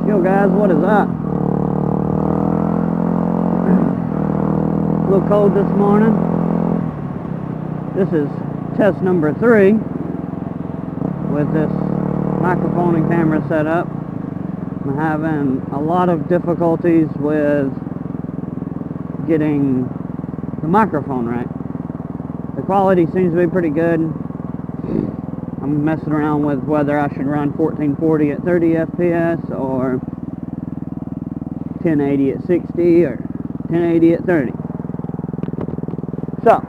Yo guys, what is up? A little cold this morning. This is test number 3 with this microphone and camera setup. I'm having a lot of difficulties with getting the microphone right. The quality seems to be pretty good. I'm messing around with whether I should run 1440 at 30 FPS or 1080 at 60 or 1080 at 30. So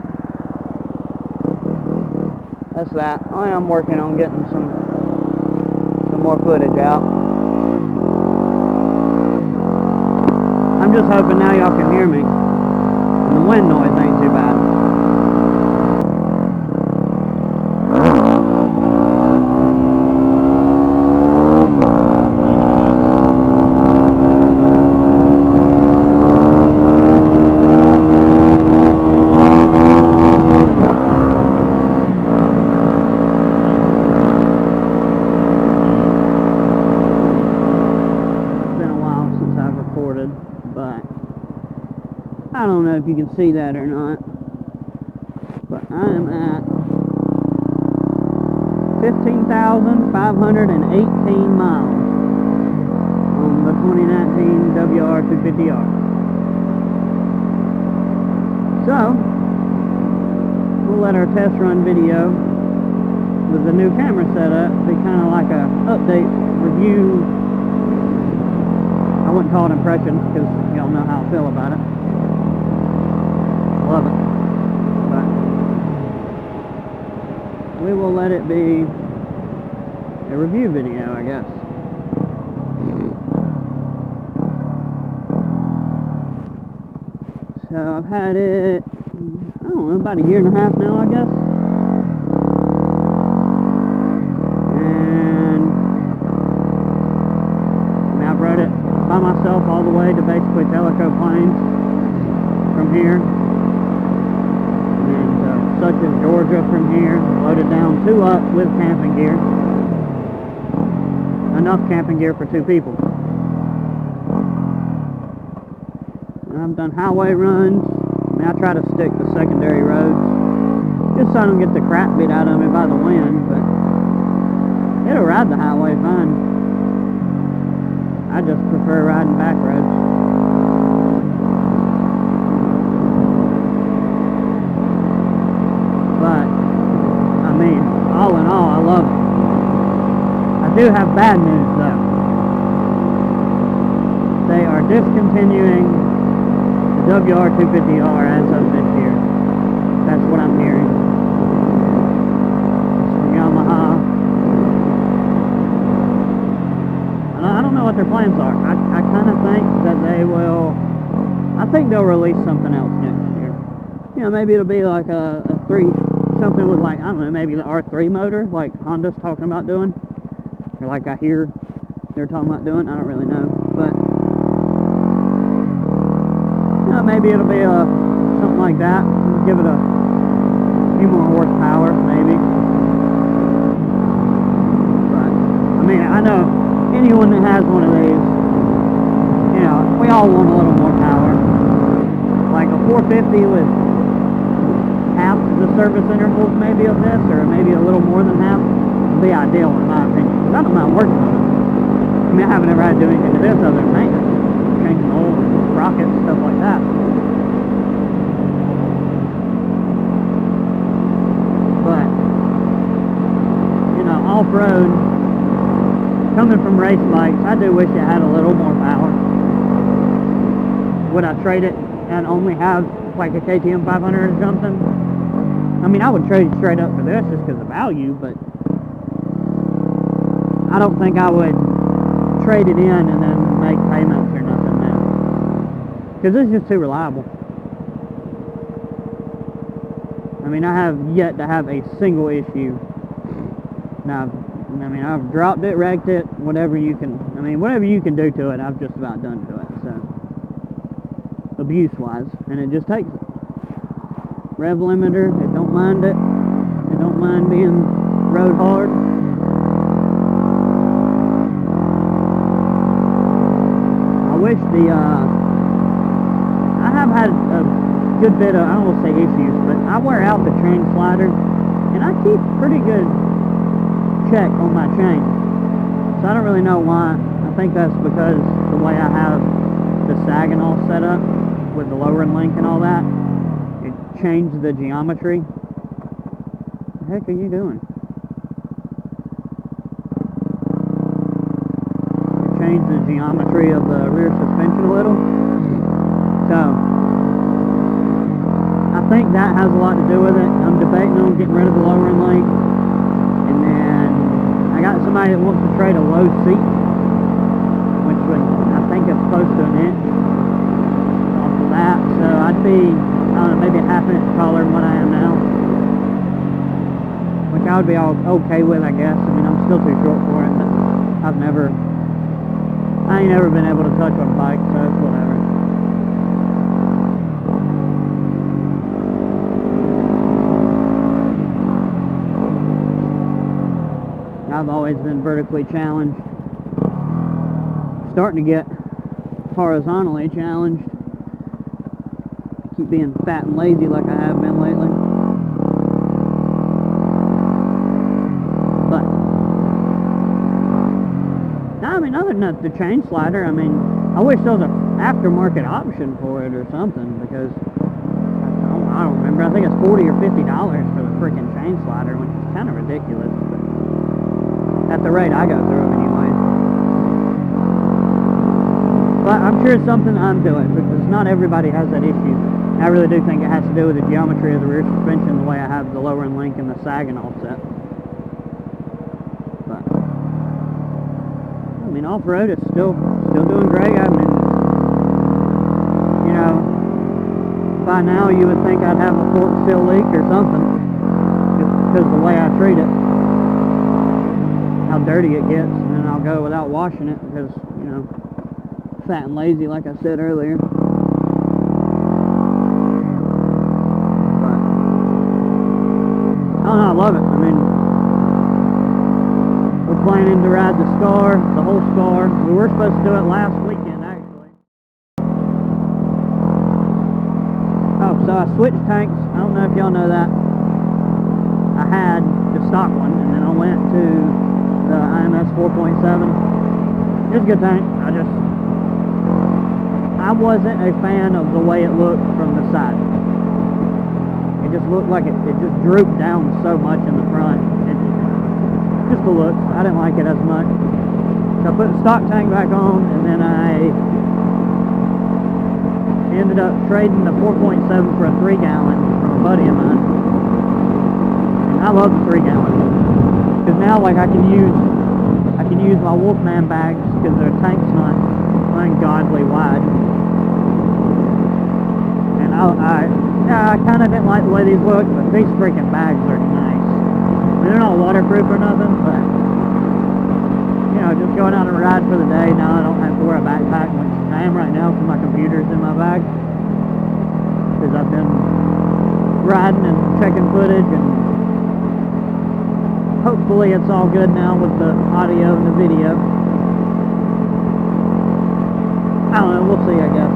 that's that. I am working on getting some more footage out. I'm just hoping now y'all can hear me and the wind noise ain't too bad. But I don't know if you can see that or not, but I am at 15,518 miles on the 2019 wr250r. So we'll let our test run video with the new camera setup be kind of like a update review. I wouldn't call it impressions because y'all know how I feel about it. Love it. But we will let it be a review video, I guess. So I've had it, I don't know, about a year and a half now, I guess. And I've rode it by myself all the way to basically Tellico Plains from here, and such as Georgia from here, loaded down 2 up with camping gear, enough camping gear for 2 people. And I've done highway runs. I mean, I try to stick to secondary roads just so I don't get the crap beat out of me by the wind, but it'll ride the highway fine. I just prefer riding back roads. But, I mean, all in all, I love it. I do have bad news, though. They are discontinuing the wr250r as of this year. That's what I'm hearing. It's from Yamaha. I don't know what their plans are. I kind of think that they will, I think they'll release something else next year. You know, maybe it'll be like a 3, something with like, I don't know, maybe the R3 motor, like Honda's talking about doing. Or like I hear they're talking about doing, I don't really know. But, you know, maybe it'll be something like that. Give it a few more horsepower, maybe. But, I mean, I know anyone that has one of these, you know, we all want a little more power. Like a 450 with half the service intervals maybe of this, or maybe a little more than half, would be ideal in my opinion. Because I don't mind working on it. I mean, I haven't ever had to do anything to this other than maintenance, changing oil, sprockets, stuff like that. But, you know, off-road, coming from race bikes, I do wish it had a little more power. Would I trade it and only have like a KTM 500 or something? I mean, I would trade it straight up for this just because of value, but I don't think I would trade it in and then make payments or nothing now. Because it's just too reliable. I mean, I have yet to have a single issue. Now, I mean, I've dropped it, wrecked it, whatever you can do to it, I've just about done to it, so, abuse-wise, and it just takes it. Rev limiter, it don't mind it, it don't mind being rode hard. wish I have had a good bit of, I don't want to say issues, but I wear out the chain slider, and I keep pretty good check on my chain. So I don't really know why. I think that's because the way I have the sagging all set up with the lowering link and all that, it changed the geometry. What the heck are you doing? It changed the geometry of the rear suspension a little. So I think that has a lot to do with it. I'm debating on getting rid of the lowering link, and then I got somebody that wants to trade a low seat, which would, I think it's close to an inch off of that. So I'd be, I don't know, maybe a half inch taller than what I am now, which I would be all okay with, I guess. I mean, I'm still too short for it, but I ain't never been able to touch on a bike, so it's whatever. I've always been vertically challenged. Starting to get horizontally challenged. Keep being fat and lazy like I have been lately. But no, I mean, other than the chain slider, I mean, I wish there was an aftermarket option for it or something, because I don't remember. I think it's $40 or $50 for the freaking chain slider, which is kind of ridiculous. But at the rate I go through them anyways. But I'm sure it's something I'm doing, because not everybody has that issue. I really do think it has to do with the geometry of the rear suspension, the way I have the lowering link and the sagging all set. But I mean, off-road is still doing great. I mean, you know, by now you would think I'd have a fork seal leak or something, just because of the way I treat it, how dirty it gets, and then I'll go without washing it because, you know, fat and lazy like I said earlier. But I don't know, I love it. I mean, we're planning to ride the Scar, the whole Scar. We were supposed to do it last weekend actually. Oh, so I switched tanks. I don't know if y'all know that. I had the stock one, and then I went to the IMS 4.7. It's a good tank. I wasn't a fan of the way it looked from the side. It just looked like it just drooped down so much in the front. Just the look. I didn't like it as much. So I put the stock tank back on, and then I ended up trading the 4.7 for a 3-gallon from a buddy of mine. And I love the 3-gallon. Because now, like, I can use my Wolfman bags, because their tank's not ungodly wide. And I kind of didn't like the way these look, but these freaking bags are nice. I mean, they're not waterproof or nothing, but, you know, just going out on a ride for the day, now I don't have to wear a backpack, which I am right now because my computer's in my bag. Because I've been riding and checking footage, and hopefully it's all good now with the audio and the video. I don't know, we'll see, I guess.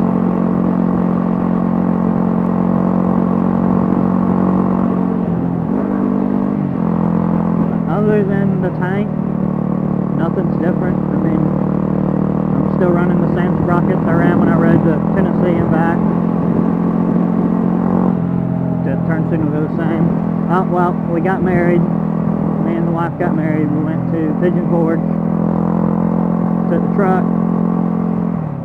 Other than the tank, nothing's different. I mean, I'm still running the same sprockets I ran when I rode to Tennessee and back. The turn signals are the same. Well, we got married. Me and the wife got married. We went to Pigeon Forge, took the truck,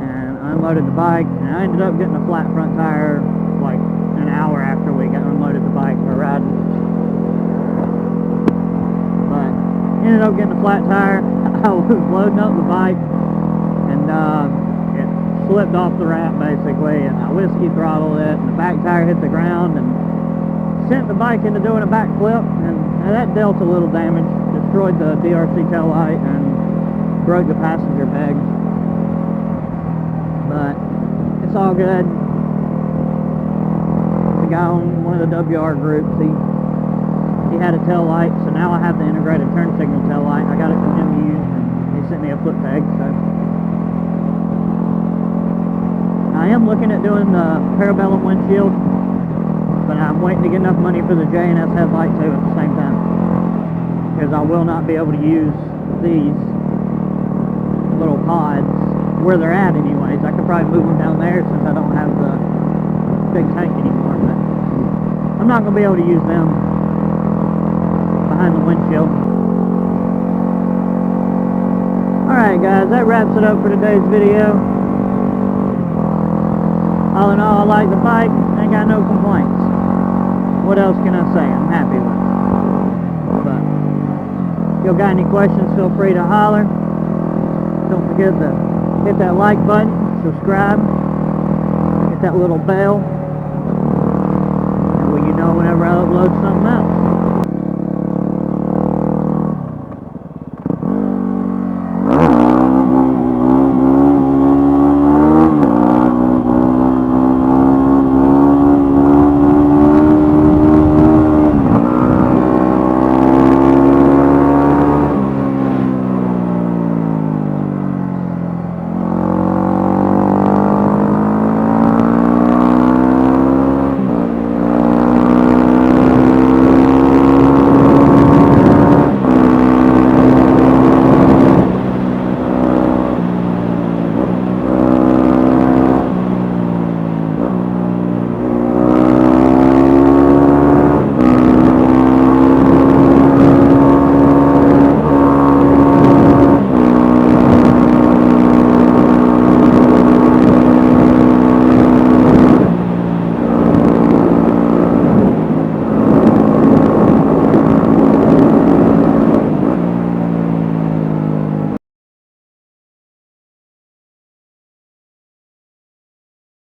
and unloaded the bike. And I ended up getting a flat front tire like an hour after we got unloaded the bike for riding. But ended up getting a flat tire. I was loading up the bike, and it slipped off the ramp basically, and I whiskey throttled it, and the back tire hit the ground, and sent the bike into doing a backflip, and that dealt a little damage, destroyed the DRC taillight and broke the passenger peg. But it's all good. The guy on one of the WR groups, he had a taillight, so now I have the integrated turn signal taillight. I got it from him to use, and he sent me a foot peg, so am looking at doing the parabellum windshield, but I'm waiting to get enough money for the J&S headlight too at the same time, because I will not be able to use these little pods where they're at anyways. I could probably move them down there since I don't have the big tank anymore, but I'm not going to be able to use them behind the windshield. Alright guys, that wraps it up for today's video. All in all, I like the bike, ain't got no complaints. What else can I say? I'm happy with it. But if you got any questions, feel free to holler. Don't forget to hit that like button, subscribe, hit that little bell, that way you know whenever I upload something else.